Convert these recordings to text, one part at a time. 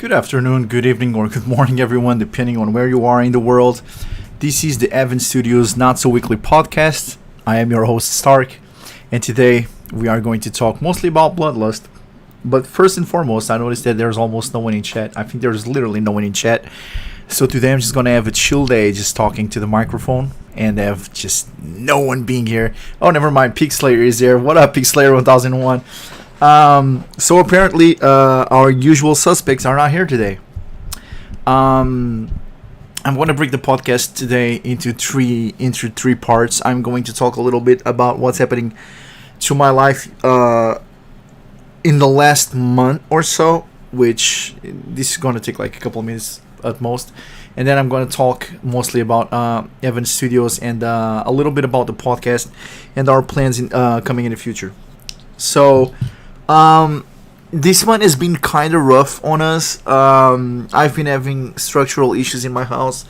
Good afternoon, good evening, or good morning, everyone, depending on where you are in the world. This is the Evan Studios Not So Weekly podcast. I am your host, Stark, and today we are going to talk mostly about Bloodlust. But first and foremost, I noticed that there's almost no one in chat. I think there's literally no one in chat. So today I'm just going to have a chill day just talking to the microphone and have just no one being here. Oh, never mind, Pixlayer is there. What up, Pixlayer 1001? So apparently our usual suspects are not here today. I'm going to break the podcast today into three parts. I'm going to talk a little bit about what's happening to my life in the last month or so, which this is going to take like a couple of minutes at most. And then I'm going to talk mostly about Evan Studios and a little bit about the podcast and our plans coming in the future. So this one has been kind of rough on us. I've been having structural issues in my house.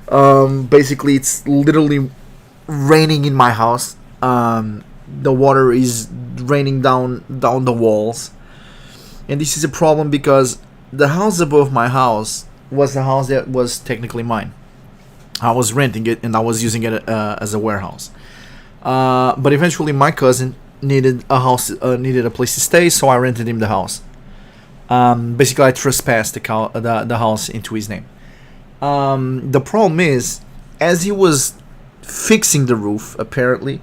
Basically, it's literally raining in my house. The water is raining down the walls, and this is a problem because the house above my house was the house that was technically mine. I was renting it and I was using it as a warehouse. But eventually, my cousin needed a place to stay, so I rented him the house. Basically, I trespassed the house into his name. The problem is, as he was fixing the roof, apparently,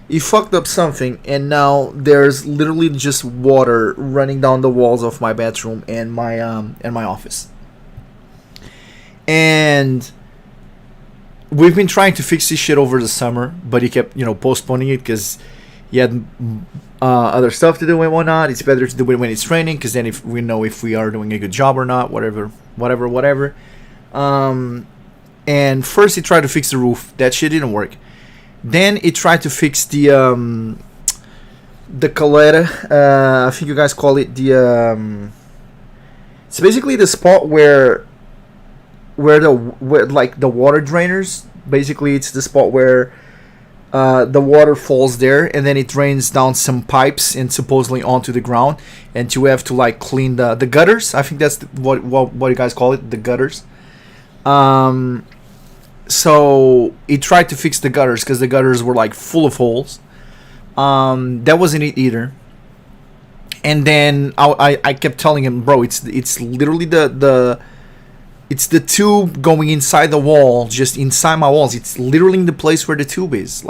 he fucked up something, and now there's literally just water running down the walls of my bathroom and my office. And we've been trying to fix this shit over the summer, but he kept, postponing it because he had other stuff to do and whatnot. It's better to do it when it's raining, because then if we know if we are doing a good job or not, whatever. And first he tried to fix the roof. That shit didn't work. Then he tried to fix the caleta. I think you guys call it the. It's basically the spot where the water drainers. Basically, it's the spot where the water falls there, and then it drains down some pipes and supposedly onto the ground, and you have to clean the gutters. I think that's what you guys call it, the gutters. So he tried to fix the gutters because the gutters were full of holes. That wasn't it either. And then I kept telling him, bro, it's literally it's the tube going inside the wall, just inside my walls. It's literally in the place where the tube is.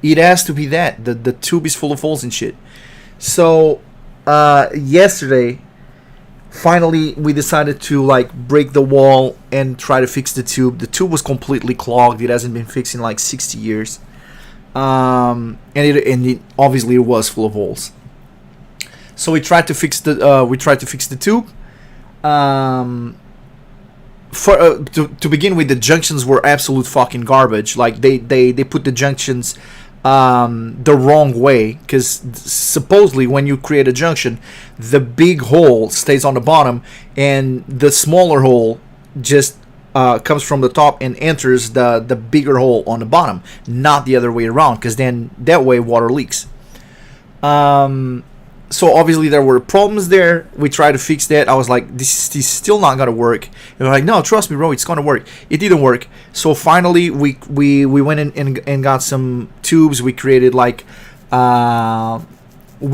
It has to be that. The tube is full of holes and shit. So, yesterday, finally, we decided to, break the wall and try to fix the tube. The tube was completely clogged. It hasn't been fixed in, 60 years. And it obviously, it was full of holes. So we tried to fix the tube. To begin with, the junctions were absolute fucking garbage. They put the junctions the wrong way, because supposedly when you create a junction, the big hole stays on the bottom and the smaller hole just comes from the top and enters the bigger hole on the bottom, not the other way around, because then that way water leaks. So obviously there were problems there. We tried to fix that. I was like, this is still not gonna work. And they're like, no, trust me, bro, it's gonna work. It didn't work. So finally we went in and got some tubes. We created we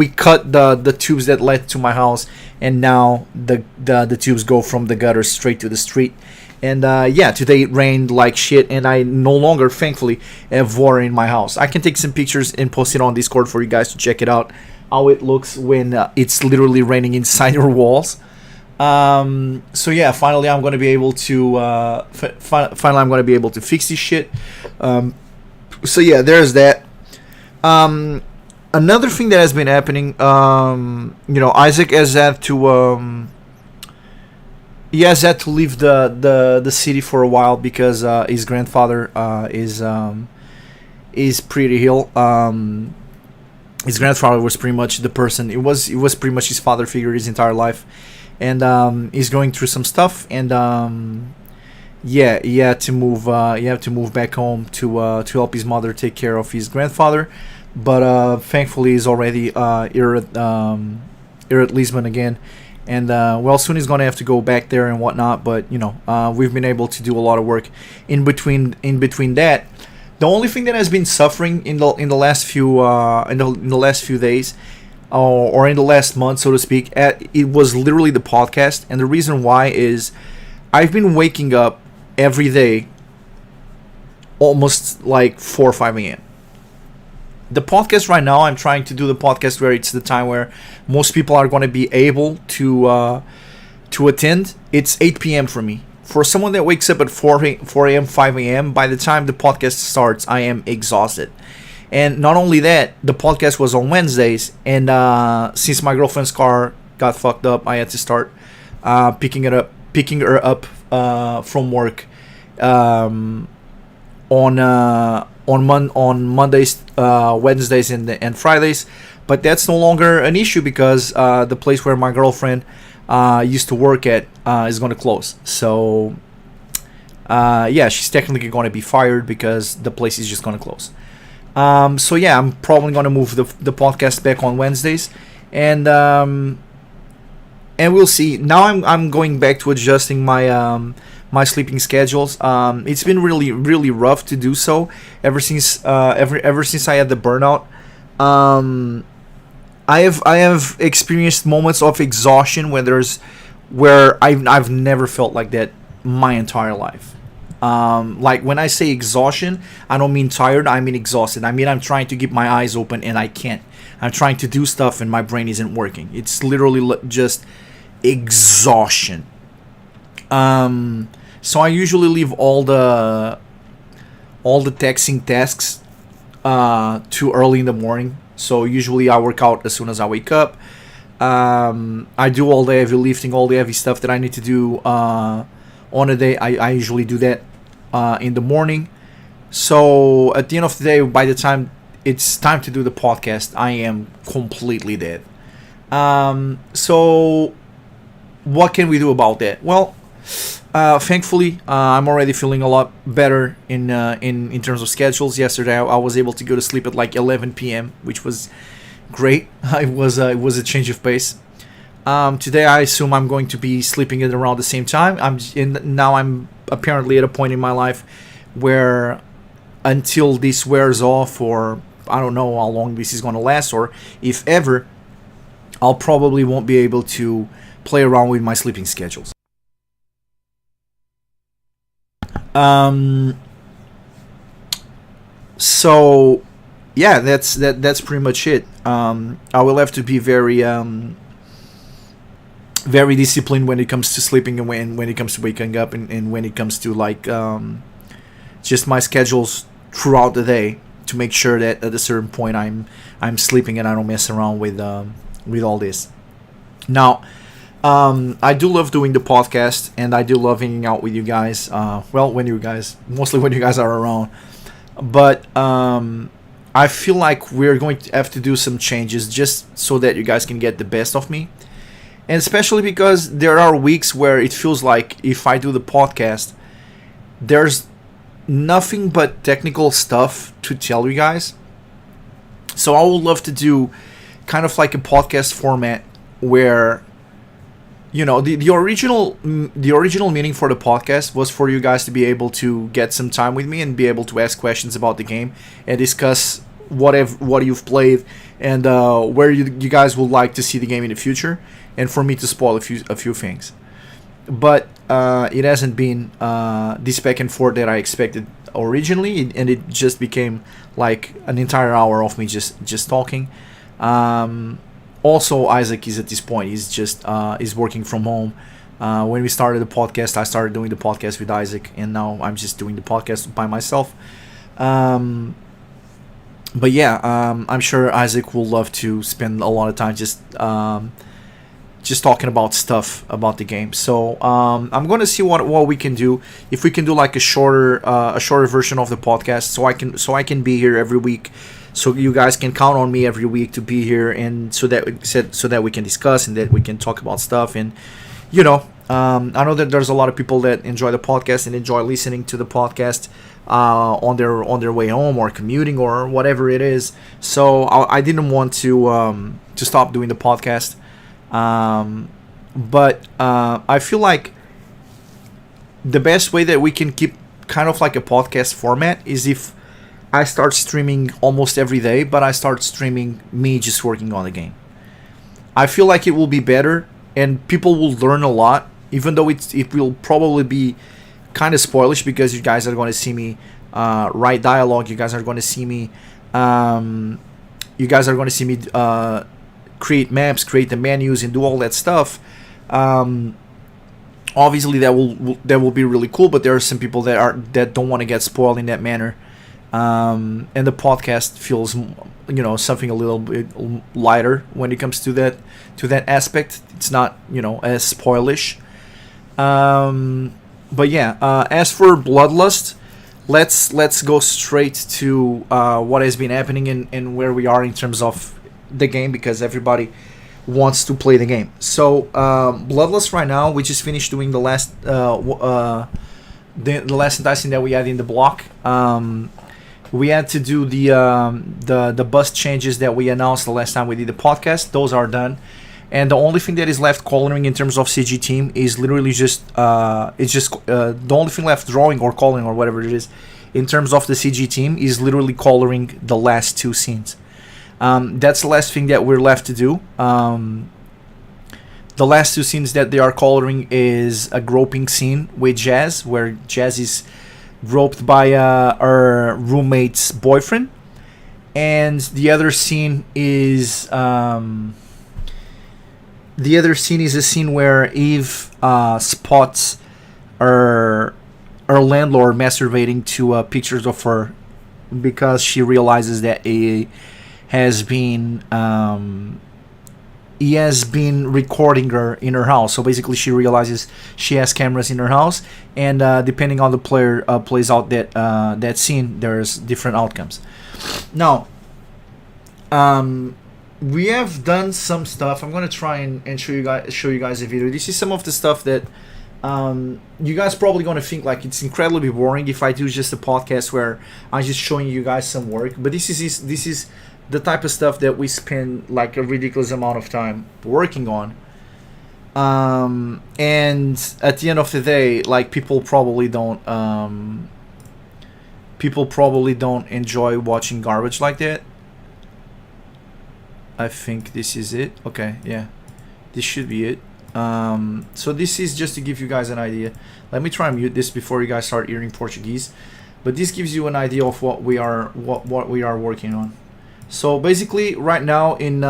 cut the tubes that led to my house, and now the tubes go from the gutter straight to the street. And today it rained like shit, and I no longer, thankfully, have water in my house. I can take some pictures and post it on Discord for you guys to check it out, how it looks when it's literally raining inside your walls. So yeah, finally I'm going to be able to fix this shit. So yeah, there's that. Another thing that has been happening, Isaac has had to leave the city for a while because his grandfather is pretty ill. His grandfather was pretty much the person. It was pretty much his father figure his entire life, and he's going through some stuff. And he had to move back home to help his mother take care of his grandfather. But thankfully, he's already here at Lisbon again, and well, soon he's gonna have to go back there and whatnot. But we've been able to do a lot of work in between that. The only thing that has been suffering in the last few in the last few days, or in the last month, so to speak, it was literally the podcast. And the reason why is I've been waking up every day almost like 4 or 5 a.m. The podcast right now, I'm trying to do the podcast where it's the time where most people are going to be able to attend. It's 8 p.m. for me. For someone that wakes up at 4 a.m., 5 a.m., by the time the podcast starts, I am exhausted. And not only that, the podcast was on Wednesdays, and since my girlfriend's car got fucked up, I had to start picking her up from work on Mondays, Wednesdays, and Fridays. But that's no longer an issue because the place where my girlfriend used to work at is going to close. So yeah, she's technically going to be fired because the place is just going to close. So yeah, I'm probably going to move the podcast back on Wednesdays, and we'll see. Now I'm going back to adjusting my sleeping schedules. It's been really, really rough to do so ever since I had the burnout. I have experienced moments of exhaustion where I've never felt like that my entire life. Like when I say exhaustion, I don't mean tired, I mean exhausted. I mean I'm trying to keep my eyes open and I can't. I'm trying to do stuff and my brain isn't working. It's literally just exhaustion. So I usually leave all the texting tasks too early in the morning. So usually I work out as soon as I wake up. I do all the heavy lifting, all the heavy stuff that I need to do on a day. I usually do that in the morning. So at the end of the day, by the time it's time to do the podcast, I am completely dead. So what can we do about that? Well, thankfully, I'm already feeling a lot better in terms of schedules. Yesterday, I was able to go to sleep at like 11 p.m., which was great. It was a change of pace. Today, I assume I'm going to be sleeping at around the same time. Now I'm apparently at a point in my life where until this wears off, or I don't know how long this is going to last, or if ever, I'll probably won't be able to play around with my sleeping schedules. So yeah, that's pretty much it. I will have to be very very disciplined when it comes to sleeping, and when it comes to waking up, and when it comes to like just my schedules throughout the day, to make sure that at a certain point I'm sleeping and I don't mess around with all this. Now, I do love doing the podcast, and I do love hanging out with you guys. Mostly when you guys are around. But I feel like we're going to have to do some changes just so that you guys can get the best of me. And especially because there are weeks where it feels like if I do the podcast, there's nothing but technical stuff to tell you guys. So I would love to do kind of like a podcast format where, the original meaning for the podcast was for you guys to be able to get some time with me and be able to ask questions about the game and discuss what you've played and where you guys would like to see the game in the future, and for me to spoil a few things. But it hasn't been this back and forth that I expected originally, and it just became like an entire hour of me just talking. Also, Isaac is at this point. He's just is working from home. When we started the podcast, I started doing the podcast with Isaac, and now I'm just doing the podcast by myself. But yeah, I'm sure Isaac will love to spend a lot of time just talking about stuff about the game. So I'm gonna see what we can do. If we can do like a shorter version of the podcast, so I can be here every week. So you guys can count on me every week to be here, and so that we can discuss and that we can talk about stuff. And I know that there's a lot of people that enjoy the podcast and enjoy listening to the podcast on their way home or commuting or whatever it is. So I didn't want to stop doing the podcast. but I feel like the best way that we can keep kind of like a podcast format is if I start streaming almost every day, but I start streaming me just working on the game. I feel like it will be better, and people will learn a lot, even though it will probably be kind of spoilish because you guys are going to see me write dialogue. You guys are going to see me. You guys are going to see me create maps, create the menus, and do all that stuff. Obviously, that will be really cool. But there are some people that don't want to get spoiled in that manner. And the podcast feels, something a little bit lighter when it comes to that aspect. It's not, as spoilish. But yeah, as for Bloodlust, let's go straight to what has been happening and where we are in terms of the game, because everybody wants to play the game. So Bloodlust right now, we just finished doing the last the last enticing that we had in the block. We had to do the bus changes that we announced the last time we did the podcast. Those are done, and the only thing that is left coloring in terms of CG team is literally just the only thing left drawing or coloring or whatever it is in terms of the CG team is literally coloring the last two scenes. That's the last thing that we're left to do. The last two scenes that they are coloring is a groping scene with Jazz, where Jazz is groped by her roommate's boyfriend, and the other scene is a scene where Eve spots her landlord masturbating to pictures of her, because she realizes that he has been recording her in her house. So basically, she realizes she has cameras in her house, and depending on the player plays out that scene, there's different outcomes. Now, we have done some stuff. I'm gonna try and show you guys a video. This is some of the stuff that you guys probably gonna think like it's incredibly boring if I do just a podcast where I'm just showing you guys some work. But this is the type of stuff that we spend like a ridiculous amount of time working on. And at the end of the day, like people probably don't enjoy watching garbage like that. I think this is it. Okay, yeah, this should be it. So this is just to give you guys an idea. Let me try and mute this before you guys start hearing Portuguese. But this gives you an idea of what we are working on. So basically, right now in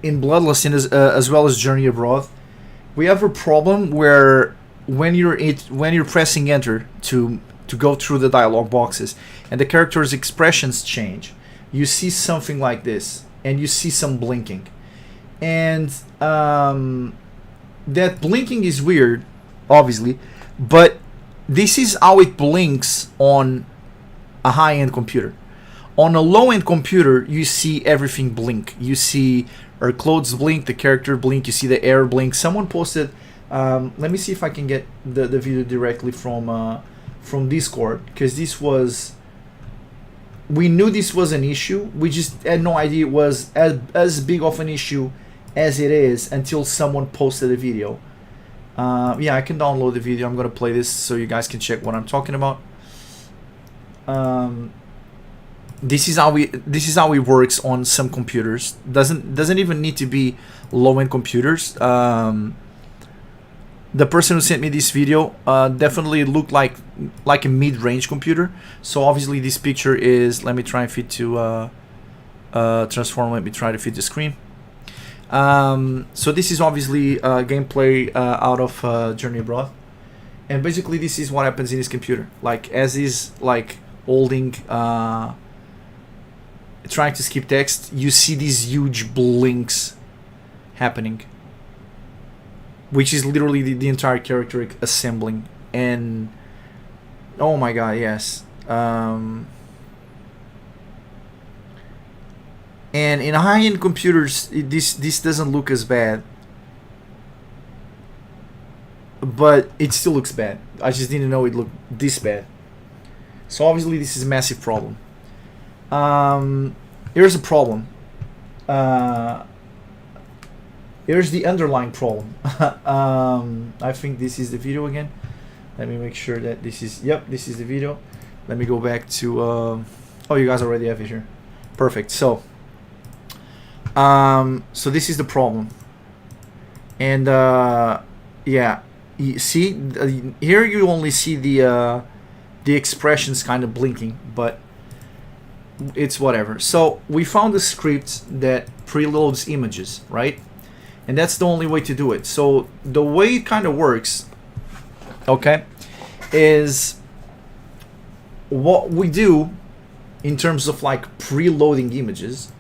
Bloodlust and as well as Journey Abroad, we have a problem where when you're pressing enter to go through the dialogue boxes and the character's expressions change, you see something like this, and you see some blinking, and that blinking is weird, obviously. But this is how it blinks on a high-end computer. On a low-end computer, you see everything blink. You see her clothes blink, the character blink, you see the air blink. Someone posted, let me see if I can get the video directly from Discord, because we knew this was an issue. We just had no idea it was as big of an issue as it is until someone posted a video. Yeah, I can download the video. I'm gonna play this so you guys can check what I'm talking about. This is how it works on some computers. Doesn't even need to be low-end computers. The person who sent me this video definitely looked like a mid-range computer. So obviously this picture is. Let me try and fit to transform. Let me try to fit the screen. So this is obviously gameplay out of Journey Abroad, and basically this is what happens in this computer. Like as is like holding, trying to skip text, you see these huge blinks happening, which is literally the entire character assembling. And oh my god, yes. And in high-end computers, this doesn't look as bad, but it still looks bad. I just didn't know it looked this bad. So obviously this is a massive problem. Here's a problem. Uh, Here's the underlying problem. I think this is the video again. Let me make sure that this is, yep, this is the video. Let me go back to, oh, you guys already have it here. Perfect. So this is the problem. And yeah, you see, here you only see the expressions kind of blinking, but it's whatever. So we found a script that preloads images, right? And that's the only way to do it. So the way it kind of works, okay, is what we do in terms of like preloading images.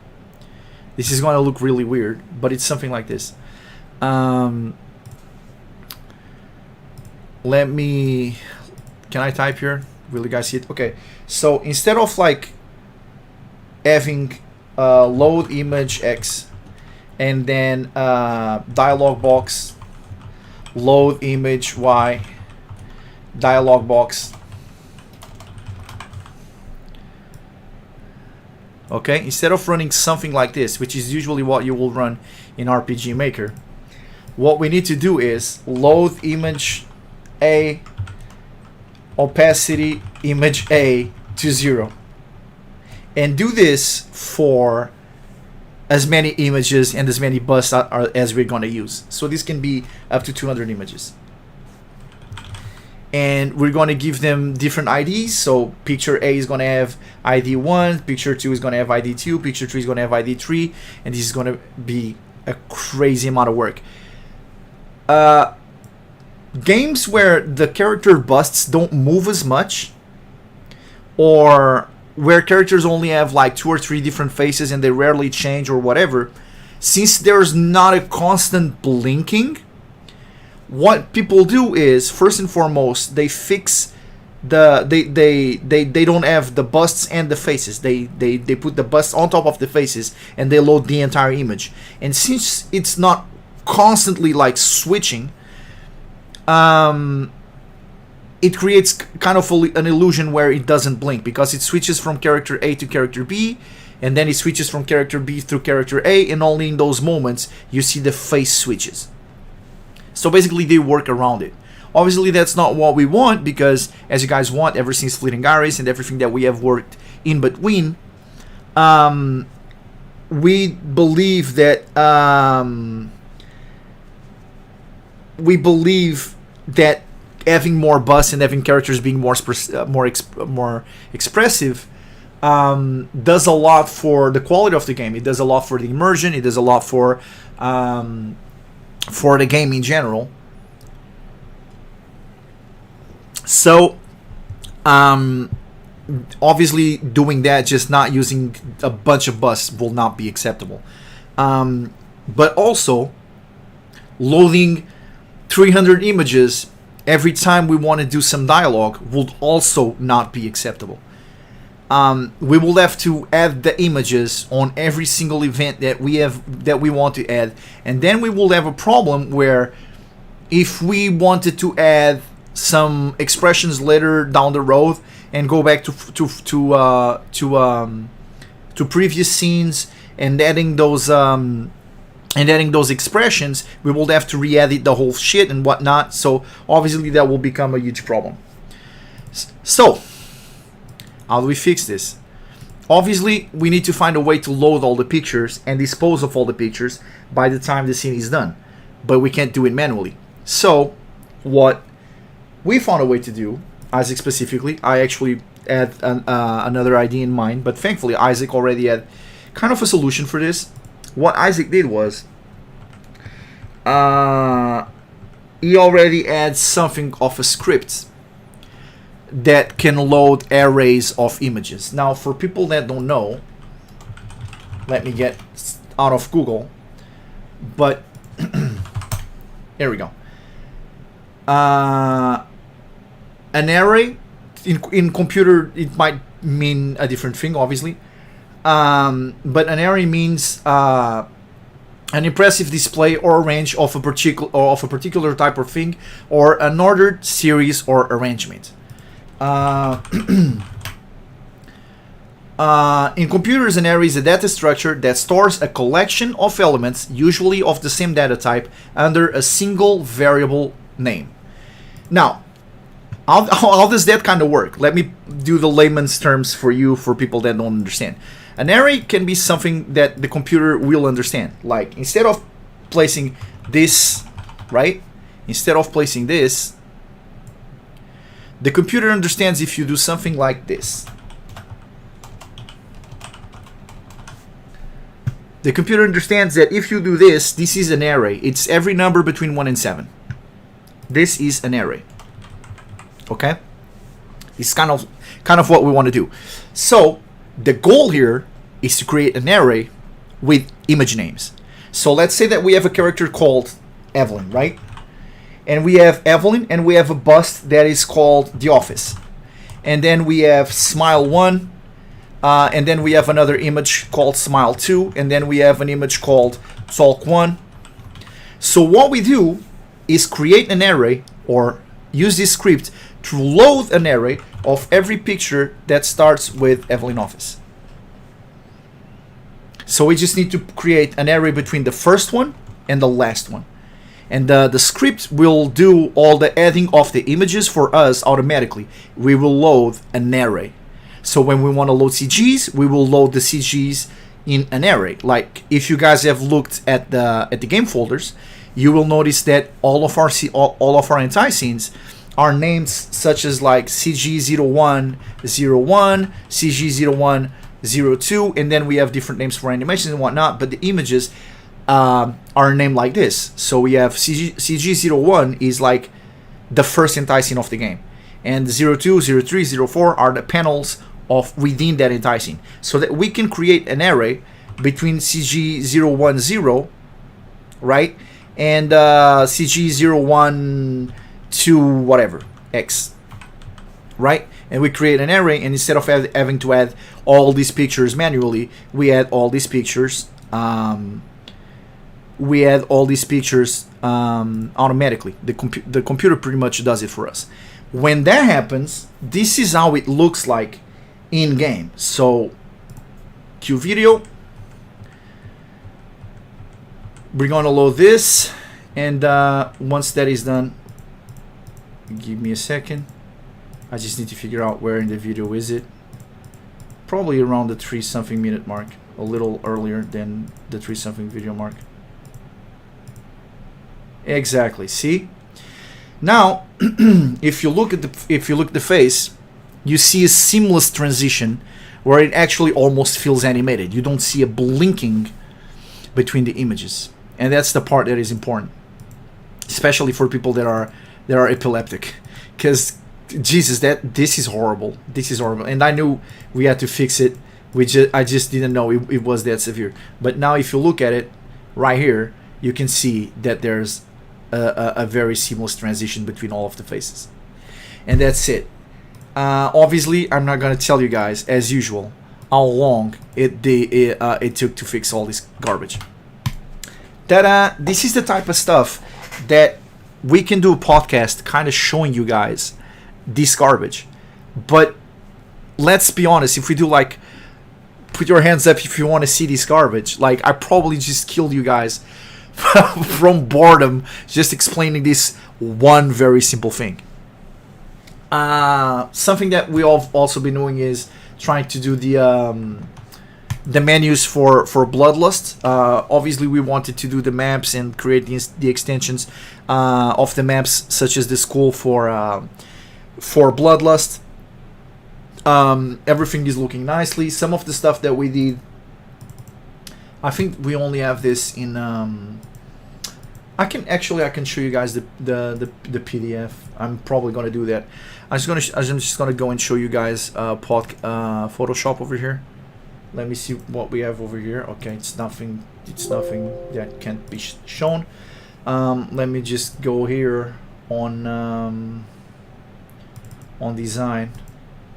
This is going to look really weird, but it's something like this. Let me, can I type here? Will you guys see it? Okay, so instead of like having load image X and then dialog box load image Y, dialog box, okay, instead of running something like this, which is usually what you will run in RPG Maker, what we need to do is load image A, opacity image A to 0, and do this for as many images and as many busts as we're going to use. So this can be up to 200 images. And we're going to give them different IDs. So picture A is going to have ID 1, picture 2 is going to have ID 2, picture 3 is going to have ID 3, and this is going to be a crazy amount of work. Games where the character busts don't move as much, or where characters only have like 2 or 3 different faces and they rarely change or whatever, since there's not a constant blinking, what people do is, first and foremost, they fix the they don't have the busts and the faces. They put the busts on top of the faces and they load the entire image. And since it's not constantly like switching, it creates kind of an illusion where it doesn't blink, because it switches from character A to character B, and then it switches from character B through character A, and only in those moments you see the face switches. So basically they work around it. Obviously that's not what we want, because as you guys want, ever since Fleeting Iris and everything that we have worked in between, we believe that having more busts and having characters being more expressive does a lot for the quality of the game. It does a lot for the immersion. It does a lot for the game in general. So obviously doing that, just not using a bunch of busts, will not be acceptable. But also loading 300 images every time we want to do some dialogue would also not be acceptable. We will have to add the images on every single event that we want to add, and then we will have a problem where if we wanted to add some expressions later down the road and go back to previous scenes and adding those expressions, we will have to re-edit the whole shit and whatnot. So obviously that will become a huge problem. So how do we fix this? Obviously we need to find a way to load all the pictures and dispose of all the pictures by the time the scene is done, but we can't do it manually. So what we found a way to do, Isaac specifically, I actually had another idea in mind, but thankfully Isaac already had kind of a solution for this. What Isaac did was he already had something of a script that can load arrays of images. Now, for people that don't know, let me get out of Google, but here we go. An array in computer, it might mean a different thing, obviously. But an array means an impressive display or range of a particular type of thing, or an ordered series or arrangement. In computers, an array is a data structure that stores a collection of elements, usually of the same data type, under a single variable name. Now, how does that kind of work? Let me do the layman's terms for you, for people that don't understand. An array can be something that the computer will understand. Like, instead of placing this, right? Instead of placing this, the computer understands if you do something like this. The computer understands that if you do this, this is an array. It's every number between 1 and 7. This is an array. Okay? It's kind of what we want to do. So, the goal here is to create an array with image names. So, let's say that we have a character called Evelyn, right? And we have Evelyn, and we have a bust that is called The Office. And then we have Smile 1, and then we have another image called Smile 2, and then we have an image called Talk 1. So what we do is create an array, or use this script to load an array of every picture that starts with Evelyn Office. So we just need to create an array between the first one and the last one. And the script will do all the adding of the images for us automatically. We will load an array. So when we want to load CGs, we will load the CGs in an array. Like, if you guys have looked at the game folders, you will notice that all of our anti-scenes are names such as like CG0101, CG0102, and then we have different names for animations and whatnot. But the images are named like this. So we have CG01 is like the first anti-scene of the game, and 02, 03, 04 are the panels of within that anti-scene, so that we can create an array between CG010, right, and CG01 to whatever X, right? And we create an array, and instead of having to add all these pictures manually, we add all these pictures. Automatically. The computer pretty much does it for us. When that happens, this is how it looks like in game. So, cue video. We're gonna load this, and once that is done, give me a second. I just need to figure out where in the video is it. Probably around the 3-something minute mark, a little earlier than the 3-something video mark. Exactly. See? Now, if you look at the face, you see a seamless transition where it actually almost feels animated. You don't see a blinking between the images, and that's the part that is important, especially for people that are epileptic, because Jesus, this is horrible. This is horrible, and I knew we had to fix it. I just didn't know it was that severe. But now, if you look at it right here, you can see that there's a very seamless transition between all of the faces, and that's it. Obviously, I'm not gonna tell you guys, as usual, how long it took to fix all this garbage. This is the type of stuff that we can do a podcast kind of showing you guys this garbage. But let's be honest, if we do like, put your hands up if you want to see this garbage, like, I probably just killed you guys from boredom just explaining this one very simple thing. Something that we all also been doing is trying to do the menus for Bloodlust. Obviously, we wanted to do the maps and create the extensions of the maps, such as the school for Bloodlust. Everything is looking nicely. Some of the stuff that we did, I think we only have this in. I can show you guys the PDF. I'm probably gonna do that. I'm just gonna go and show you guys Photoshop over here. Let me see what we have over here. Okay, it's nothing that can't be shown. Let me just go here on design.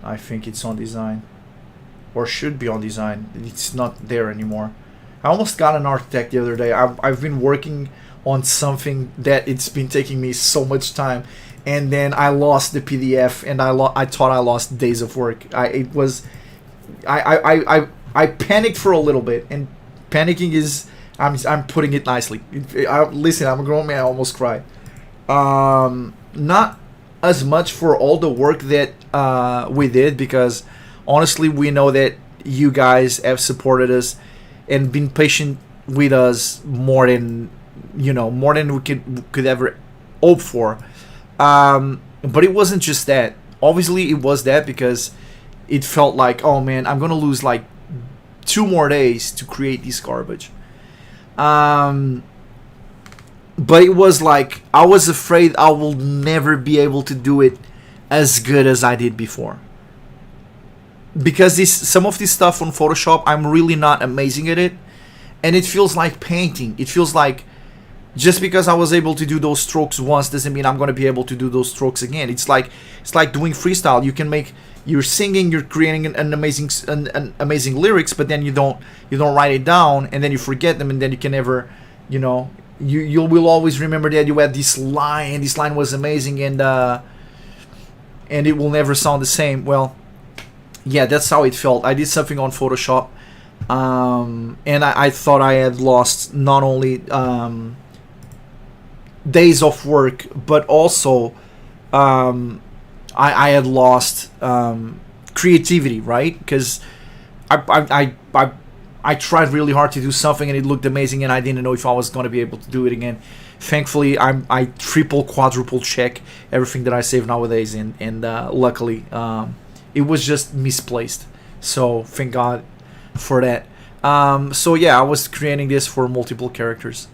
I think it's on design, or should be on design. It's not there anymore. I almost got an architect the other day. I've been working on something that it's been taking me so much time, and then I lost the PDF, and I thought I lost days of work. It was I panicked for a little bit, and panicking is I'm putting it nicely. Listen, I'm a grown man. I almost cried. Not as much for all the work that we did, because honestly, we know that you guys have supported us and been patient with us more than we could ever hope for. But it wasn't just that. Obviously, it was that because it felt like, oh man, I'm gonna lose like 2 more days to create this garbage. But it was like I was afraid I will never be able to do it as good as I did before. Because some of this stuff on Photoshop, I'm really not amazing at it, and it feels like painting. It feels like just because I was able to do those strokes once doesn't mean I'm going to be able to do those strokes again. It's like doing freestyle. You're singing, you're creating an amazing lyrics, but then you don't write it down, and then you forget them, and then you can never, you will always remember that you had this line, and this line was amazing, and it will never sound the same. Well, yeah, that's how it felt. I did something on Photoshop, and I thought I had lost not only days of work, but also I had lost creativity, right? Because I tried really hard to do something, and it looked amazing, and I didn't know if I was going to be able to do it again. Thankfully, I triple, quadruple check everything that I save nowadays, and luckily it was just misplaced. So thank God for that. So yeah, I was creating this for multiple characters.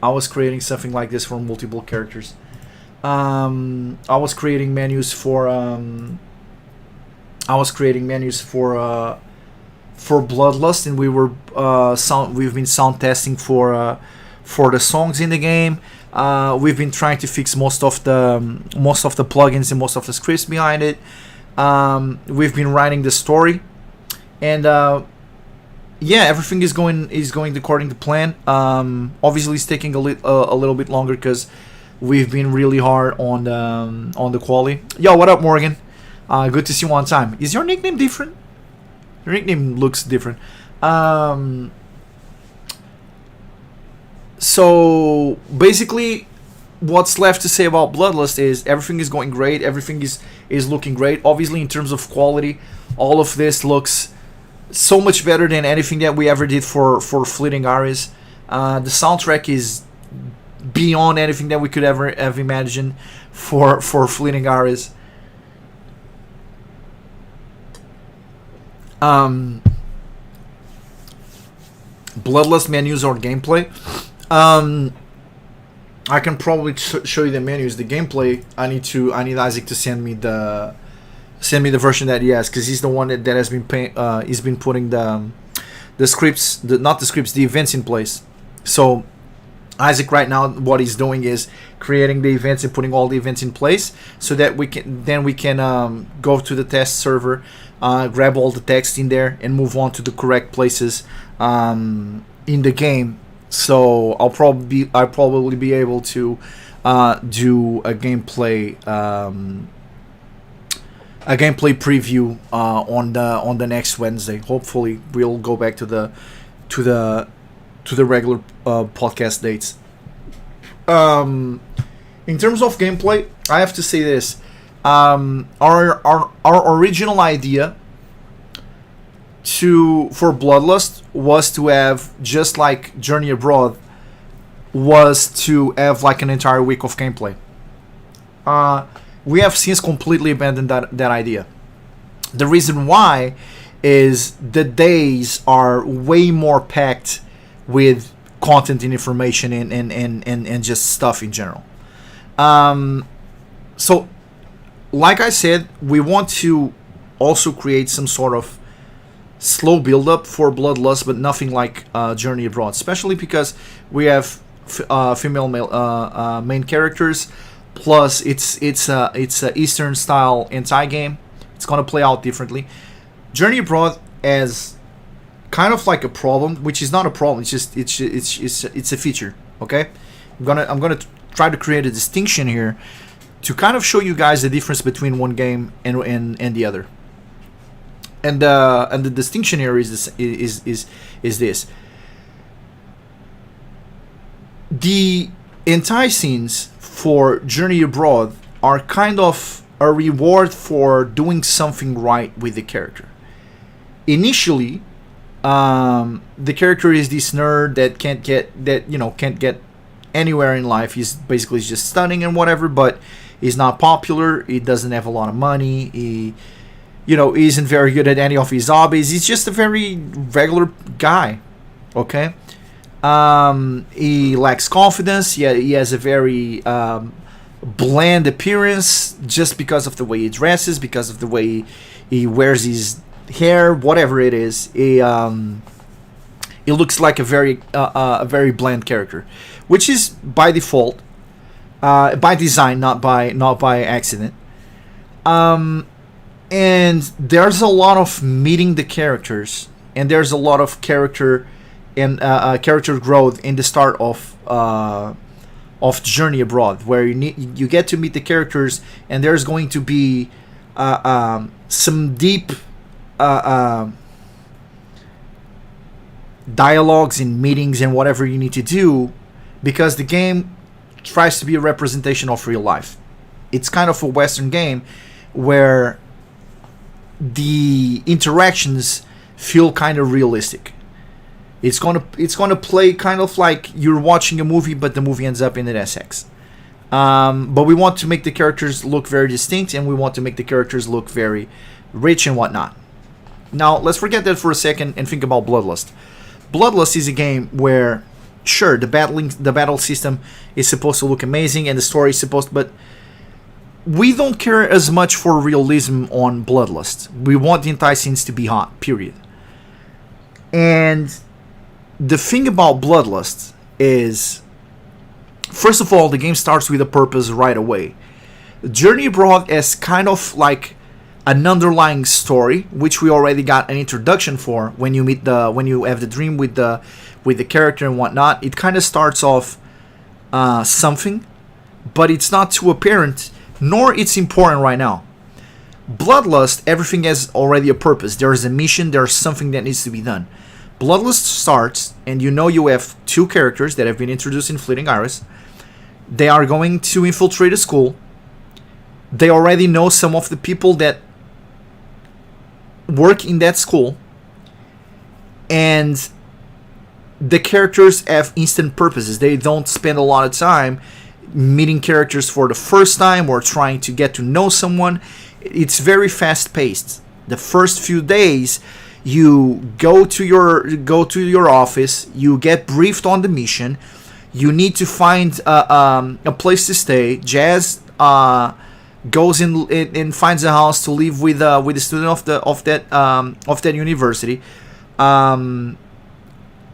I was creating something like this for multiple characters. I was creating menus for Bloodlust, and we've been sound testing for the songs in the game. We've been trying to fix most of the plugins and most of the scripts behind it. We've been writing the story, and yeah, everything is going according to plan. Obviously, it's taking a little bit longer because we've been really hard on the quality. Yo, what up, Morgan? Good to see you on time. Is your nickname different? Your nickname looks different. So basically, what's left to say about Bloodlust is everything is going great. Everything is looking great. Obviously, in terms of quality, all of this looks so much better than anything that we ever did for Fleeting Ares. The soundtrack is beyond anything that we could ever have imagined for Fleeting Ares. Bloodlust menus or gameplay. I can probably show you the menus. The gameplay, I need Isaac to send me the version that he has, because he's the one that has been he's been putting the scripts, not the scripts, the events in place. So Isaac right now, what he's doing is creating the events and putting all the events in place, so that we can go to the test server, grab all the text in there, and move on to the correct places in the game. So I'll probably be able to do a gameplay preview on the next Wednesday. Hopefully, we'll go back to the regular podcast dates. In terms of gameplay, I have to say this: our original idea for Bloodlust was to have, just like Journey Abroad, was to have like an entire week of gameplay. We have since completely abandoned that idea. The reason why is the days are way more packed with content and information and just stuff in general. So, like I said, we want to also create some sort of slow build-up for Bloodlust, but nothing like Journey Abroad, especially because we have female main characters. Plus, it's a Eastern style anti-game. It's gonna play out differently. Journey Abroad as kind of like a problem, which is not a problem. It's just it's a feature. Okay, I'm gonna try to create a distinction here to kind of show you guys the difference between one game and the other. And the distinction here is this: the enticings for Journey Abroad are kind of a reward for doing something right with the character. Initially, the character is this nerd that can't get anywhere in life. He's basically just studying and whatever, but he's not popular. He doesn't have a lot of money. He isn't very good at any of his hobbies. He's just a very regular guy. Okay. He lacks confidence. He has a very bland appearance just because of the way he dresses, because of the way he wears his hair, whatever it is. He looks like a very bland character, which is by default, by design, not by accident. And there's a lot of meeting the characters, and there's a lot of character and character growth in the start of Journey Abroad, where you get to meet the characters, and there's going to be some deep dialogues and meetings and whatever you need to do, because the game tries to be a representation of real life. It's kind of a Western game where the interactions feel kind of realistic. It's gonna play kind of like you're watching a movie, but the movie ends up in an SX. But we want to make the characters look very distinct, and we want to make the characters look very rich and whatnot. Now, let's forget that for a second and think about Bloodlust. Bloodlust is a game where, sure, the battle system is supposed to look amazing, and the story is supposed, but we don't care as much for realism on Bloodlust. We want the entire scenes to be hot, period. And the thing about Bloodlust is, first of all, the game starts with a purpose right away. Journey Abroad is kind of like an underlying story, which we already got an introduction for when you have the dream with the character and whatnot. It kind of starts off something, but it's not too apparent, nor it's important right now. Bloodlust, everything has already a purpose. There is a mission. There's something that needs to be done. Bloodlust starts, and you have two characters that have been introduced in Fleeting Iris. They are going to infiltrate a school. They already know some of the people that work in that school, and the characters have instant purposes. They don't spend a lot of time meeting characters for the first time or trying to get to know someone. It's very fast paced. The first few days, you go to your office, you get briefed on the mission, you need to find a place to stay. Jazz goes in and finds a house to live with a student of that university.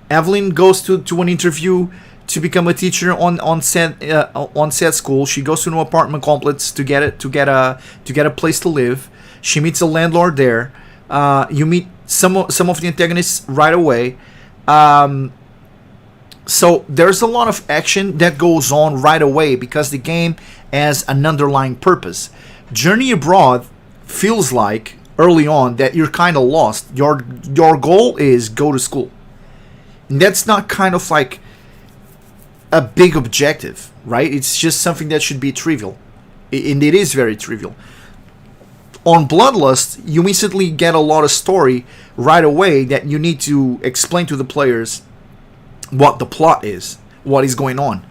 Evelyn goes to an interview to become a teacher on said school. She goes to an apartment complex to get a place to live. She meets a landlord there. You meet some of the antagonists right away. So there's a lot of action that goes on right away because the game has an underlying purpose. Journey Abroad feels like early on that you're kind of lost. Your goal is go to school. And that's not kind of like a big objective, right? It's just something that should be trivial. And it is very trivial. On Bloodlust, you instantly get a lot of story right away that you need to explain to the players what the plot is, what is going on.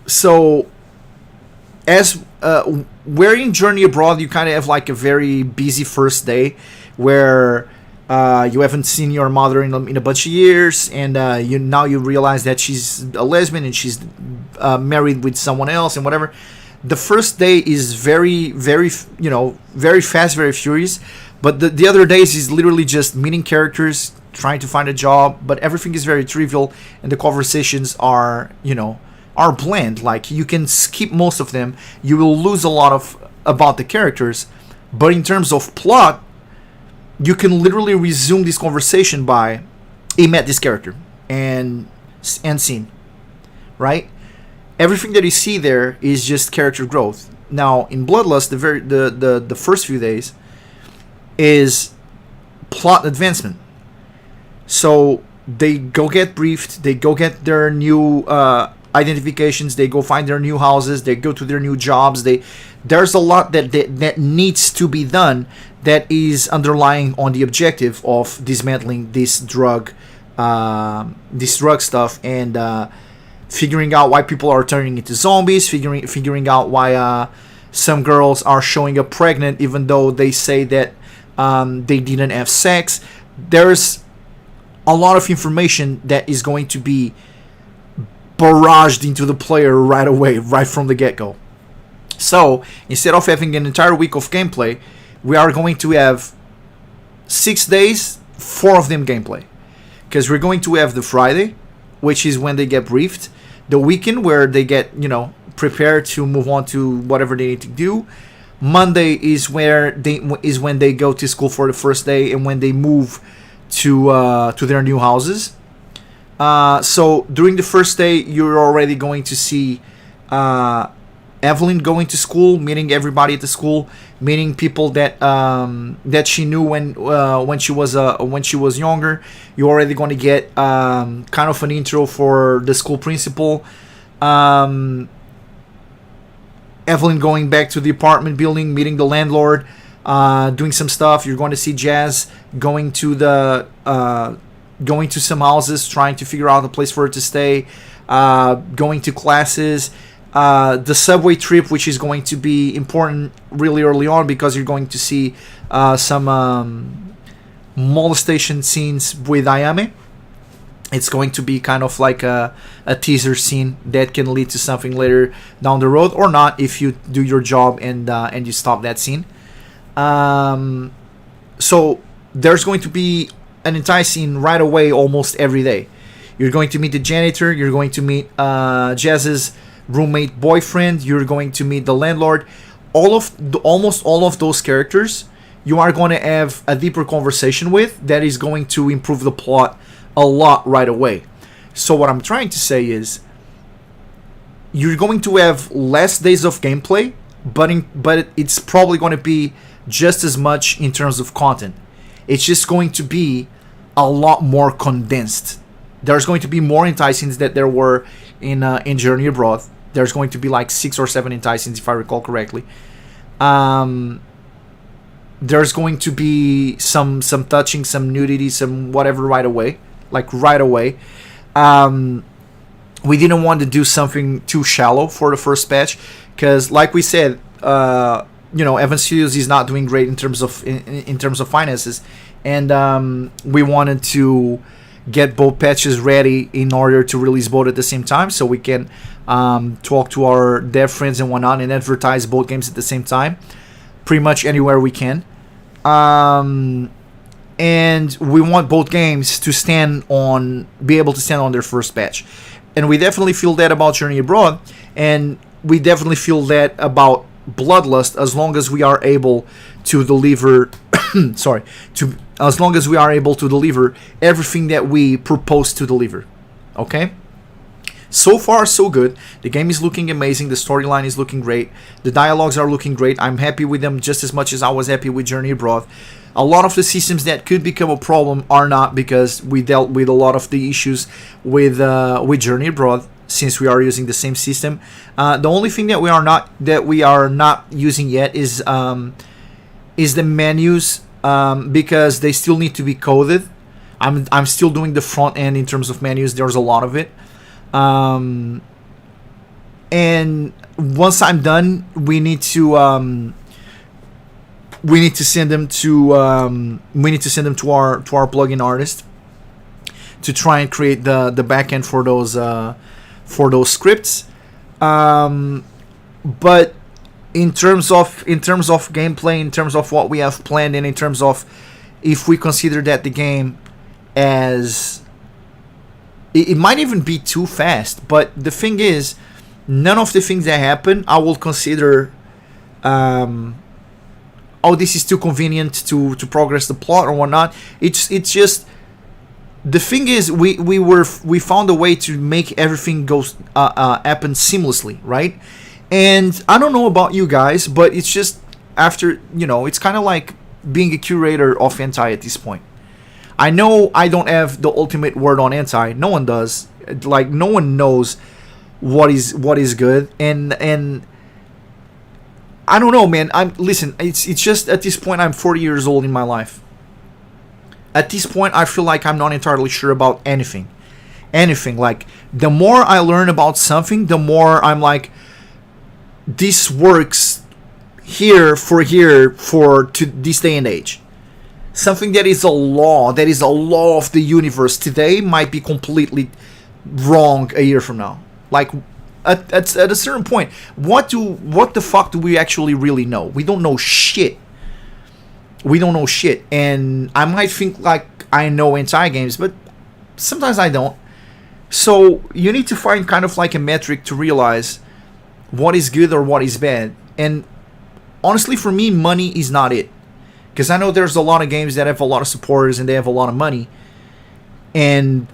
So, as we're in Journey Abroad, you kind of have like a very busy first day where you haven't seen your mother in a bunch of years, and you realize that she's a lesbian and she's married with someone else and whatever. The first day is very, very, very fast, very furious. But the other days is literally just meeting characters, trying to find a job. But everything is very trivial, and the conversations are bland. Like, you can skip most of them. You will lose a lot about the characters. But in terms of plot, you can literally resume this conversation by, he met this character and scene, right? Everything that you see there is just character growth. Now, in Bloodlust, the first few days, is plot advancement. So they go get briefed, they go get their new identifications, they go find their new houses, they go to their new jobs. There's a lot that needs to be done that is underlying on the objective of dismantling this drug stuff, and figuring out why people are turning into zombies, figuring out why some girls are showing up pregnant even though they say that they didn't have sex. There's a lot of information that is going to be barraged into the player right away, right from the get-go. So instead of having an entire week of gameplay, we are going to have 6 days, 4 of them gameplay. Because we're going to have the Friday, which is when they get briefed, the weekend where they get, prepared to move on to whatever they need to do. Monday is when they go to school for the first day and when they move to their new houses. So during the first day, you're already going to see Evelyn going to school, meeting everybody at the school, meeting people that she knew when she was younger. You're already going to get kind of an intro for the school principal. Evelyn going back to the apartment building, meeting the landlord, doing some stuff. You're going to see Jazz going to some houses, trying to figure out a place for her to stay, going to classes, the subway trip, which is going to be important really early on because you're going to see some molestation scenes with Ayame. It's going to be kind of like a teaser scene that can lead to something later down the road, or not if you do your job and you stop that scene. So there's going to be an entire scene right away almost every day. You're going to meet the janitor, you're going to meet Jazz's roommate boyfriend, you're going to meet the landlord. Almost all of those characters you are going to have a deeper conversation with that is going to improve the plot a lot right away. So what I'm trying to say is you're going to have less days of gameplay, but it's probably going to be just as much in terms of content. It's just going to be a lot more condensed. There's going to be more enticings that there were in Journey Abroad. There's going to be like 6 or 7 enticings if I recall correctly. There's going to be some touching, some nudity, some whatever right away. We didn't want to do something too shallow for the first patch because, like we said, Evan Studios is not doing great in terms of finances, and we wanted to get both patches ready in order to release both at the same time, so we can talk to our dev friends and whatnot and advertise both games at the same time, pretty much anywhere we can. And we want both games to be able to stand on their first patch. And we definitely feel that about Journey Abroad, and we definitely feel that about Bloodlust, as long as we are able to deliver as long as we are able to deliver everything that we propose to deliver. Okay? So far, so good. The game is looking amazing. The storyline is looking great. The dialogues are looking great. I'm happy with them just as much as I was happy with Journey Abroad. A lot of the systems that could become a problem are not, because we dealt with a lot of the issues with Journey Abroad, since we are using the same system. The only thing that we are not using yet is the menus, because they still need to be coded. I'm still doing the front end in terms of menus. There's a lot of it. And once I'm done, we need to send them to our plugin artist to try and create the backend for those scripts. But in terms of gameplay, in terms of what we have planned, and in terms of if we consider that the game as it might even be too fast, but the thing is, none of the things that happen I will consider this is too convenient to progress the plot or whatnot. It's just, the thing is, we found a way to make everything happen seamlessly, right? And I don't know about you guys, but it's just, after, it's kind of like being a curator of hentai at this point. I know I don't have the ultimate word on hentai. No one does. Like, no one knows what is good, and I don't know, man. It's just at this point I'm 40 years old in my life. At this point, I feel like I'm not entirely sure about anything. Like, the more I learn about something, the more I'm like, this works here for to this day and age. Something that is a law of the universe today might be completely wrong a year from now. Like, at a certain point, what the fuck do we actually really know? We don't know shit. And I might think like I know hentai games, but sometimes I don't. So you need to find kind of like a metric to realize what is good or what is bad. And honestly, for me, money is not it. Because I know there's a lot of games that have a lot of supporters and they have a lot of money. And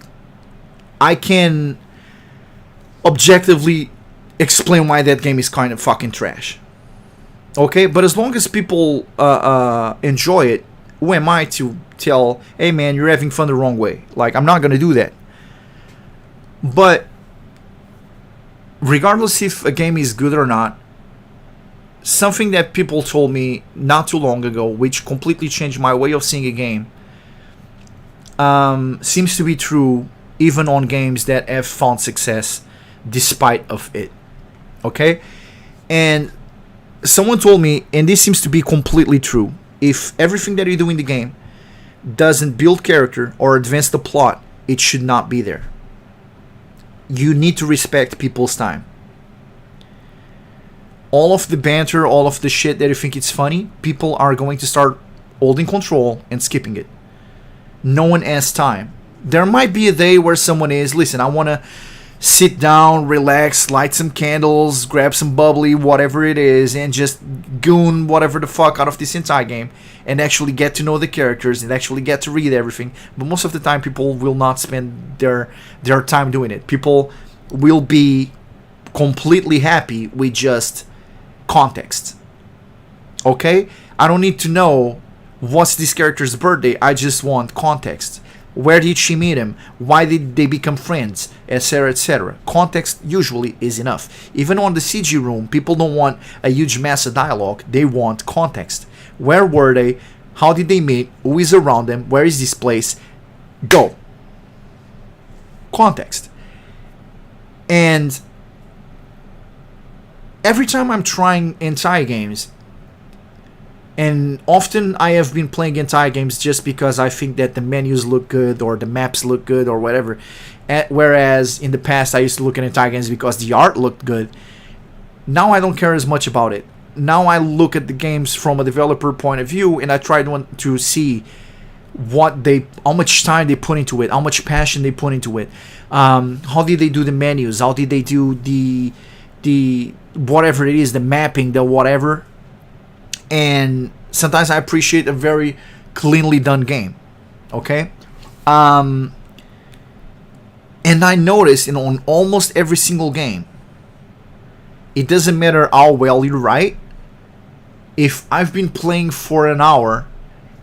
I can objectively explain why that game is kind of fucking trash. Okay? But as long as people enjoy it, who am I to tell, hey man, you're having fun the wrong way? Like, I'm not going to do that. But regardless if a game is good or not, something that people told me not too long ago, which completely changed my way of seeing a game, seems to be true even on games that have found success despite of it. Okay? And someone told me, and this seems to be completely true, if everything that you do in the game doesn't build character or advance the plot, it should not be there. You need to respect people's time. All of the banter, all of the shit that you think it's funny, people are going to start holding control and skipping it. No one has time. There might be a day where someone is, listen, I want to sit down, relax, light some candles, grab some bubbly, whatever it is, and just goon whatever the fuck out of this entire game and actually get to know the characters and actually get to read everything. But most of the time, people will not spend their time doing it. People will be completely happy with just context. Okay? I don't need to know what's this character's birthday. I just want context. Where did she meet him? Why did they become friends? Etc. etc. Context usually is enough. Even on the CG room, people don't want a huge mass of dialogue. They want context. Where were they? How did they meet? Who is around them? Where is this place? Go. Context. And every time I'm trying hentai games, and often I have been playing hentai games just because I think that the menus look good or the maps look good or whatever. Whereas in the past I used to look at hentai games because the art looked good. Now I don't care as much about it. Now I look at the games from a developer point of view and I try to see how much time they put into it, how much passion they put into it. How did they do the menus? How did they do the whatever it is, the mapping, the whatever. And sometimes I appreciate a very cleanly done game. Okay? And I notice on almost every single game, it doesn't matter how well you write. If I've been playing for an hour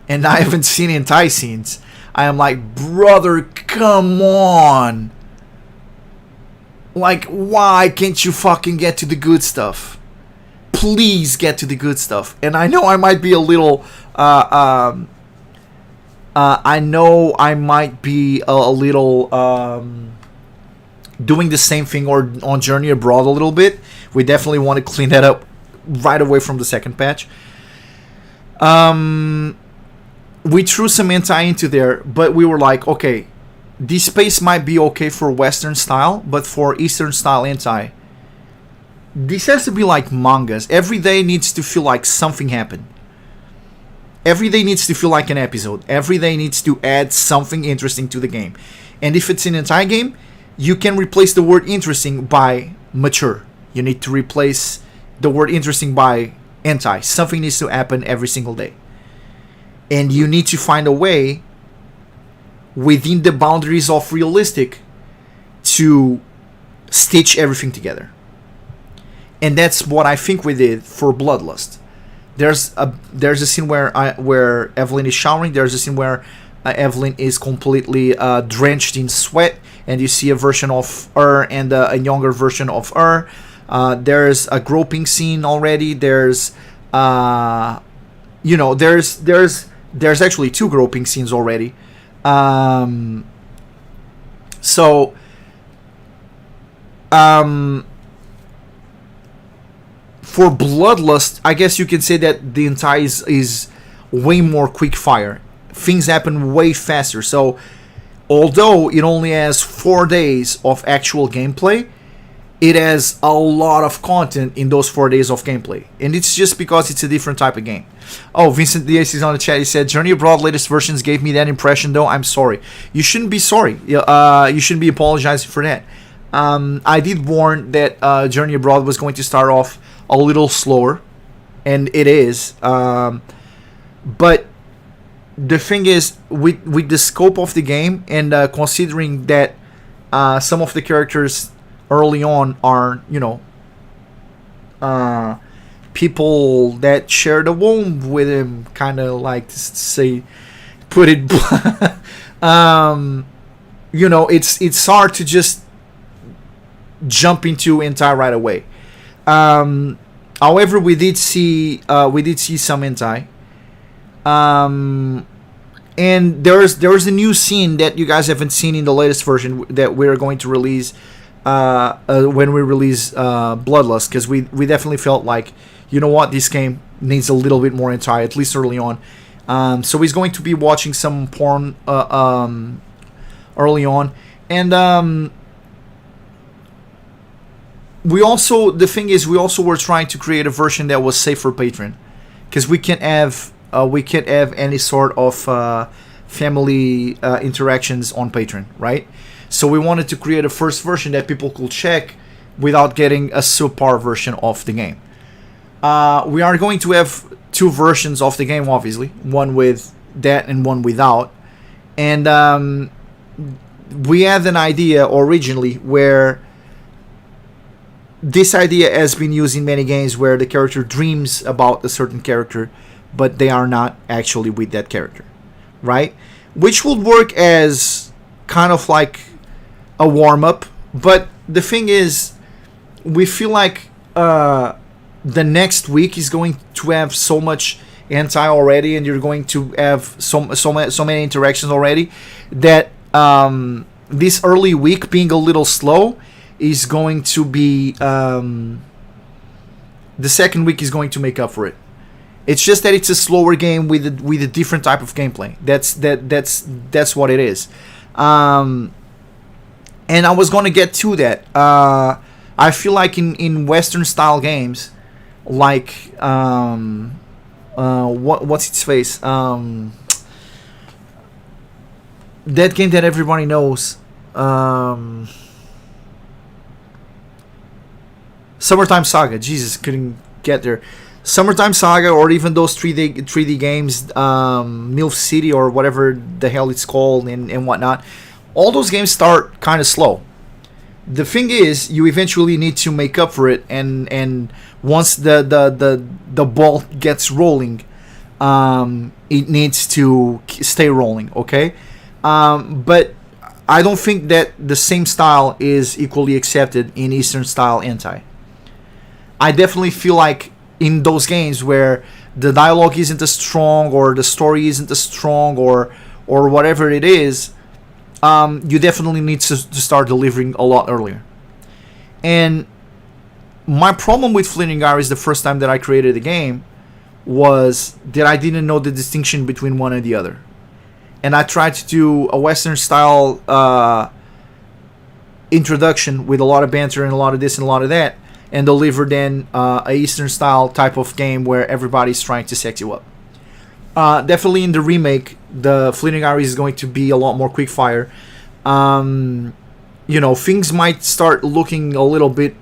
and I haven't seen hentai scenes, I am like, brother, come on. Like, why can't you fucking get to the good stuff? Please get to the good stuff. And I know I might be a little doing the same thing or on Journey Abroad a little bit. We definitely want to clean that up right away from the second patch. We threw some hentai into there, but we were like, okay, this space might be okay for Western style, but for Eastern style hentai, this has to be like mangas. Every day needs to feel like something happened. Every day needs to feel like an episode. Every day needs to add something interesting to the game. And if it's an entire game, you can replace the word interesting by mature. You need to replace the word interesting by hentai. Something needs to happen every single day. And you need to find a way within the boundaries of realistic to stitch everything together. And that's what I think we did for Bloodlust. there's a scene where Evelyn is showering. There's a scene where Evelyn is completely drenched in sweat, and you see a version of her and a younger version of her. There's a groping scene already. There's there's actually two groping scenes already. So for Bloodlust, I guess you can say that the entire is way more quick fire. Things happen way faster. So although it only has 4 days of actual gameplay, it has a lot of content in those 4 days of gameplay. And it's just because it's a different type of game. Oh, Vincent Diaz is on the chat. He said, Journey Abroad latest versions gave me that impression, though. I'm sorry. You shouldn't be sorry. You shouldn't be apologizing for that. I did warn that Journey Abroad was going to start off a little slower. And it is. But the thing is, with the scope of the game, and considering that some of the characters early on are, people that share the womb with him, kind of like to say, put it, it's hard to just jump into hentai right away. However, we did see some hentai. And there's a new scene that you guys haven't seen in the latest version that we're going to release when we release Bloodlust, because we definitely felt like, this game needs a little bit more hentai, at least early on. So he's going to be watching some porn early on, and we also were trying to create a version that was safe for Patreon, because we can't have any sort of family interactions on Patreon, right? So we wanted to create a first version that people could check without getting a subpar version of the game. We are going to have two versions of the game, obviously, one with that and one without. And we had an idea originally where this idea has been used in many games where the character dreams about a certain character, but they are not actually with that character, right? Which would work as kind of like a warm-up, but the thing is, we feel like the next week is going to have so much hentai already, and you're going to have so many interactions already, that this early week being a little slow is going to be the second week is going to make up for it. It's just that it's a slower game with a different type of gameplay. That's what it is. And I was going to get to that. I feel like in Western style games, like what's its face? That game that everybody knows. Summertime Saga. Jesus, couldn't get there. Summertime Saga, or even those 3D games, MILF City or whatever the hell it's called, and whatnot. All those games start kind of slow. The thing is, you eventually need to make up for it, and once the ball gets rolling, it needs to stay rolling. Okay, but I don't think that the same style is equally accepted in Eastern style hentai. I definitely feel like in those games where the dialogue isn't as strong, or the story isn't as strong, or whatever it is, you definitely need to start delivering a lot earlier. And my problem with Fleeting Hours the first time that I created the game was that I didn't know the distinction between one and the other. And I tried to do a Western style introduction with a lot of banter and a lot of this and a lot of that, and deliver then a Eastern style type of game where everybody's trying to sex you up. Definitely in the remake, the Fleeting Hours is going to be a lot more quickfire. Things might start looking a little bit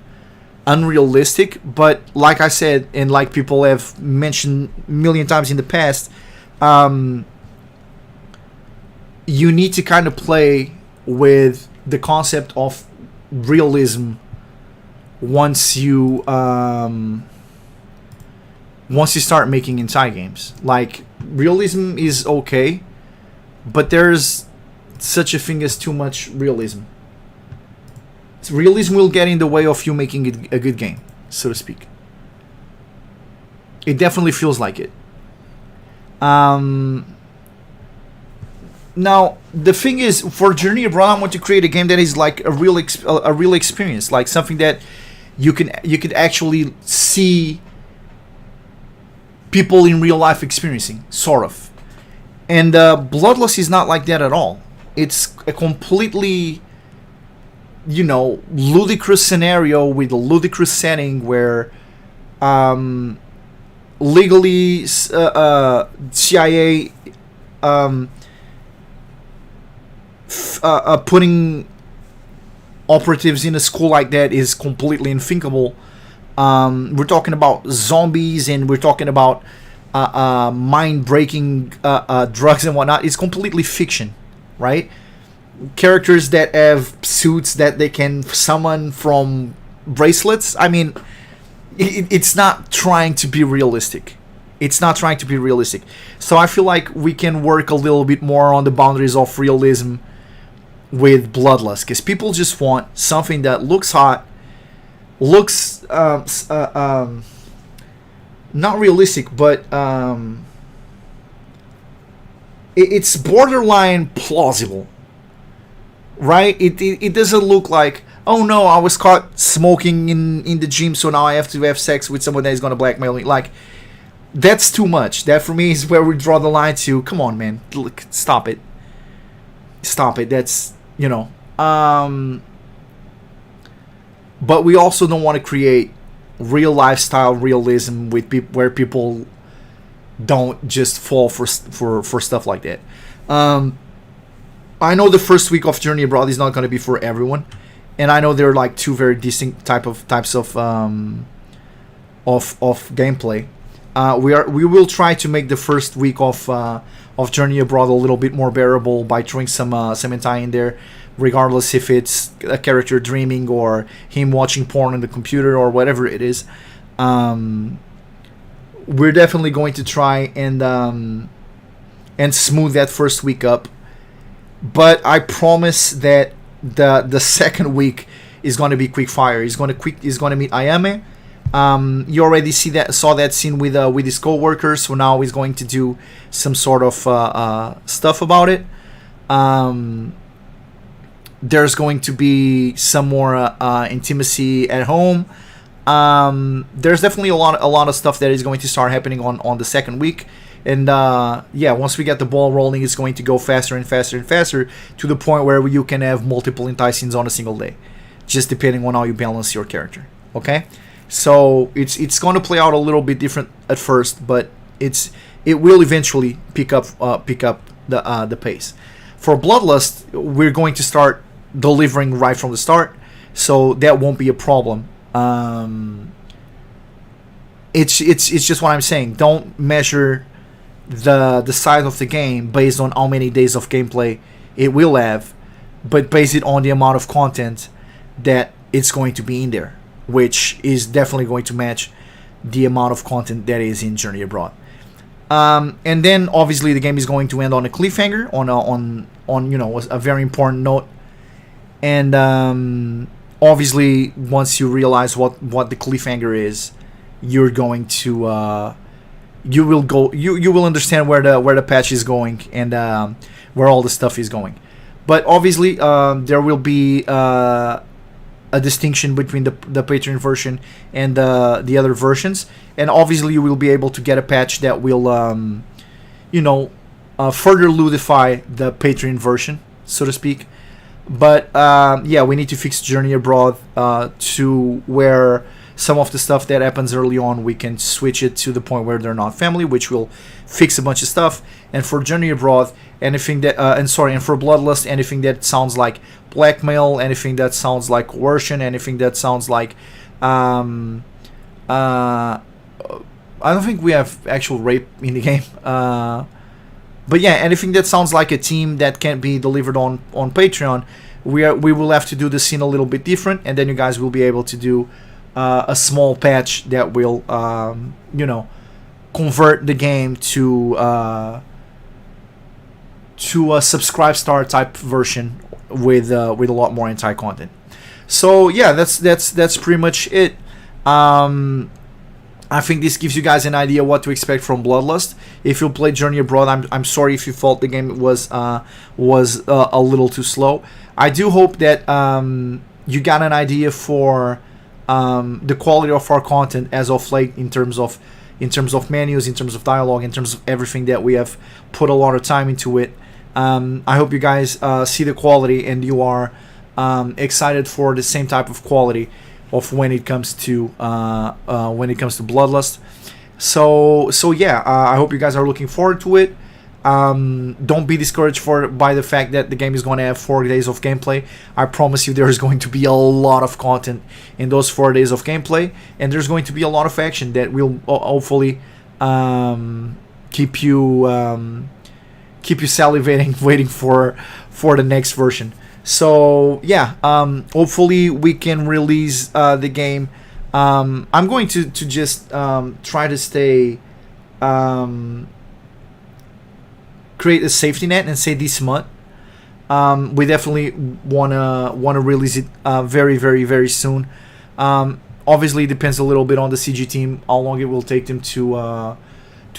unrealistic, but like I said, and like people have mentioned a million times in the past, you need to kind of play with the concept of realism once you once you start making inside games. Like, realism is okay, but there's such a thing as too much realism. Realism will get in the way of you making it a good game, so to speak. It definitely feels like it. Now, the thing is, for Journey Abroad, I want to create a game that is like a real experience, like something that you could actually see people in real life experiencing, sort of. And Bloodlust is not like that at all. It's a completely, ludicrous scenario with a ludicrous setting where legally CIA putting operatives in a school like that is completely unthinkable. We're talking about zombies, and we're talking about mind-breaking drugs and whatnot. It's completely fiction, right? Characters that have suits that they can summon from bracelets. I mean, it's not trying to be realistic. It's not trying to be realistic. So I feel like we can work a little bit more on the boundaries of realism with Bloodlust, because people just want something that looks hot, looks not realistic, but it's borderline plausible, right? It doesn't look like, oh no, I was caught smoking in the gym, so now I have to have sex with someone that is going to blackmail me. Like, that's too much. That for me is where we draw the line to, come on, man, look, stop it. That's, but we also don't want to create real lifestyle realism with where people don't just fall for stuff like that. I know the first week of Journey Abroad is not going to be for everyone, and I know there are like two very distinct types of gameplay. We will try to make the first week of Journey Abroad a little bit more bearable by throwing some hentai in there, regardless if it's a character dreaming or him watching porn on the computer or whatever it is. We're definitely going to try and smooth that first week up, but I promise that the second week is going to be quick fire. He's going to meet Ayame. You already saw that scene with his co-workers, so now he's going to do some sort of stuff about it. There's going to be some more intimacy at home. There's definitely a lot of stuff that is going to start happening on the second week, and once we get the ball rolling, it's going to go faster and faster and faster to the point where you can have multiple hentai scenes on a single day, just depending on how you balance your character. Okay. So it's going to play out a little bit different at first, but it will eventually pick up the pace. For Bloodlust, we're going to start delivering right from the start, so that won't be a problem. It's just what I'm saying. Don't measure the size of the game based on how many days of gameplay it will have, but base it on the amount of content that it's going to be in there, which is definitely going to match the amount of content that is in Journey Abroad. And then obviously the game is going to end on a cliffhanger, on a very important note. And obviously once you realize what the cliffhanger is, you're going to you will understand where the patch is going and where all the stuff is going. But obviously there will be a distinction between the Patreon version and the other versions, and obviously you will be able to get a patch that will further ludify the Patreon version, so to speak. But we need to fix Journey Abroad to where some of the stuff that happens early on, we can switch it to the point where they're not family, which will fix a bunch of stuff. And for Journey Abroad, anything that and for Bloodlust, anything that sounds like blackmail, anything that sounds like coercion, anything that sounds like I don't think we have actual rape in the game, but yeah, anything that sounds like a team that can't be delivered on Patreon, we will have to do the scene a little bit different, and then you guys will be able to do a small patch that will convert the game to a subscribe star type version with a lot more anti-content. So yeah, that's pretty much it. I think this gives you guys an idea what to expect from Bloodlust. If you played Journey Abroad, I'm sorry if you felt the game was a little too slow. I do hope that you got an idea for the quality of our content as of late, in terms of menus, in terms of dialogue, in terms of everything that we have put a lot of time into it. I hope you guys see the quality, and you are excited for the same type of quality of when it comes to Bloodlust. So yeah, I hope you guys are looking forward to it. Don't be discouraged by the fact that the game is going to have 4 days of gameplay. I promise you, there is going to be a lot of content in those 4 days of gameplay, and there's going to be a lot of action that will hopefully keep you salivating, waiting for the next version. So yeah, hopefully we can release the game. I'm going to just try to stay create a safety net and say this month. We definitely wanna release it very, very, very soon. Obviously, it depends a little bit on the CG team, how long it will take them to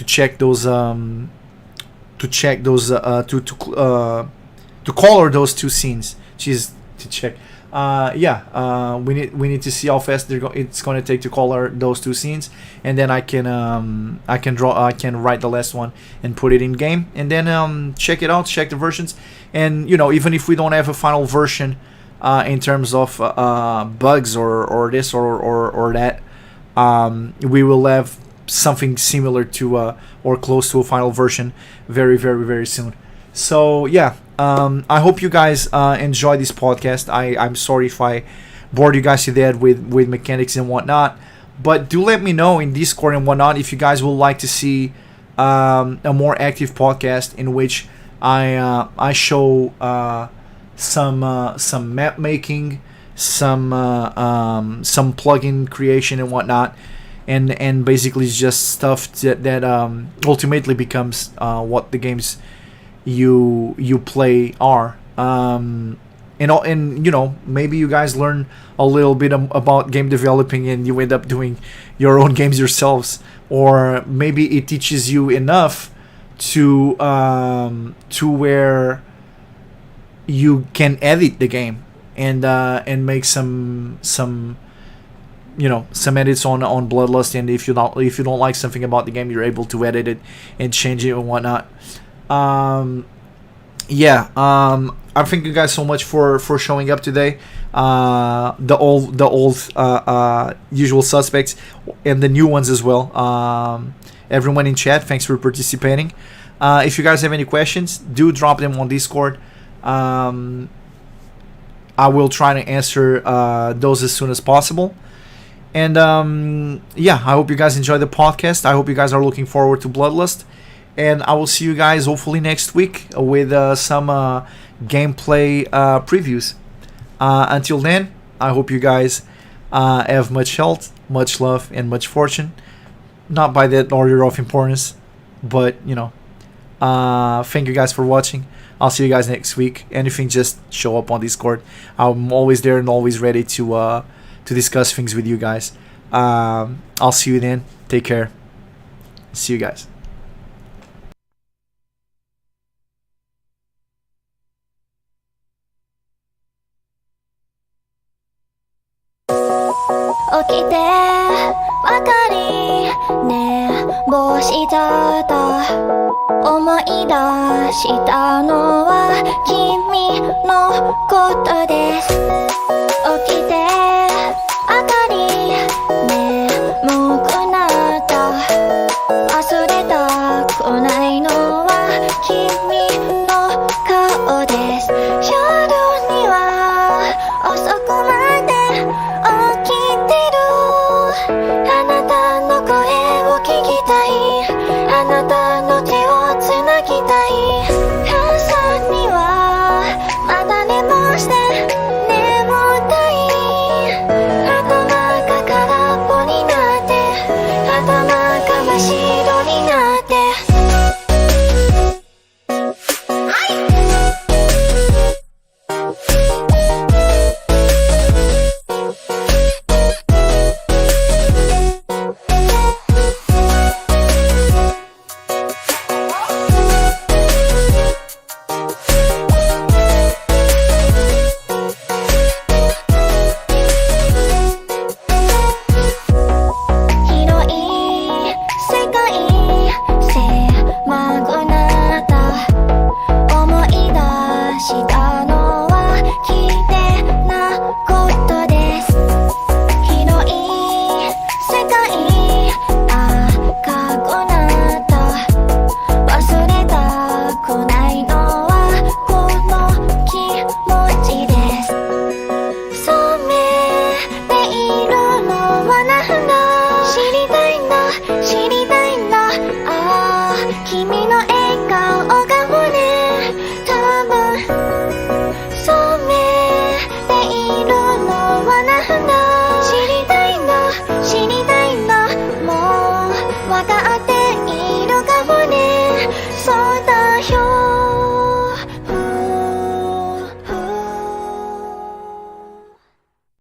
check those to color those two scenes. Jeez, to check. We need to see how fast it's going to take to color those two scenes, and then I can write the last one and put it in game, and then check it out, check the versions, and even if we don't have a final version in terms of bugs or this or that, we will have something similar to or close to a final version very, very, very soon. So yeah, I hope you guys enjoy this podcast. I'm sorry if I bored you guys to death with mechanics and whatnot, but do let me know in Discord and whatnot if you guys would like to see a more active podcast in which I show some map making, some plugin creation and whatnot, and basically just stuff that ultimately becomes what the games you play are. And maybe you guys learn a little bit about game developing and you end up doing your own games yourselves, or maybe it teaches you enough to where you can edit the game and make some edits on Bloodlust, and if you don't like something about the game, you're able to edit it and change it and whatnot. I thank you guys so much for showing up today. The old usual suspects and the new ones as well. Everyone in chat, thanks for participating. If you guys have any questions, do drop them on Discord. I will try to answer those as soon as possible. And I hope you guys enjoy the podcast. I hope you guys are looking forward to Bloodlust. And I will see you guys hopefully next week with some gameplay previews. Until then, I hope you guys have much health, much love, and much fortune. Not by that order of importance, but thank you guys for watching. I'll see you guys next week. Anything, just show up on Discord. I'm always there and always ready to discuss things with you guys. I'll see you then. Take care. See you guys. Okite, wakari, ne, boshita ta. Omoi dashita no wa kimi no koto desu. Okite, wakari, ne, moku nata. Wasuretaku nai no wa kimi no kao desu. Shoru ni wa osoku made あなたの声を聞きたいあなたの手をつなぎたい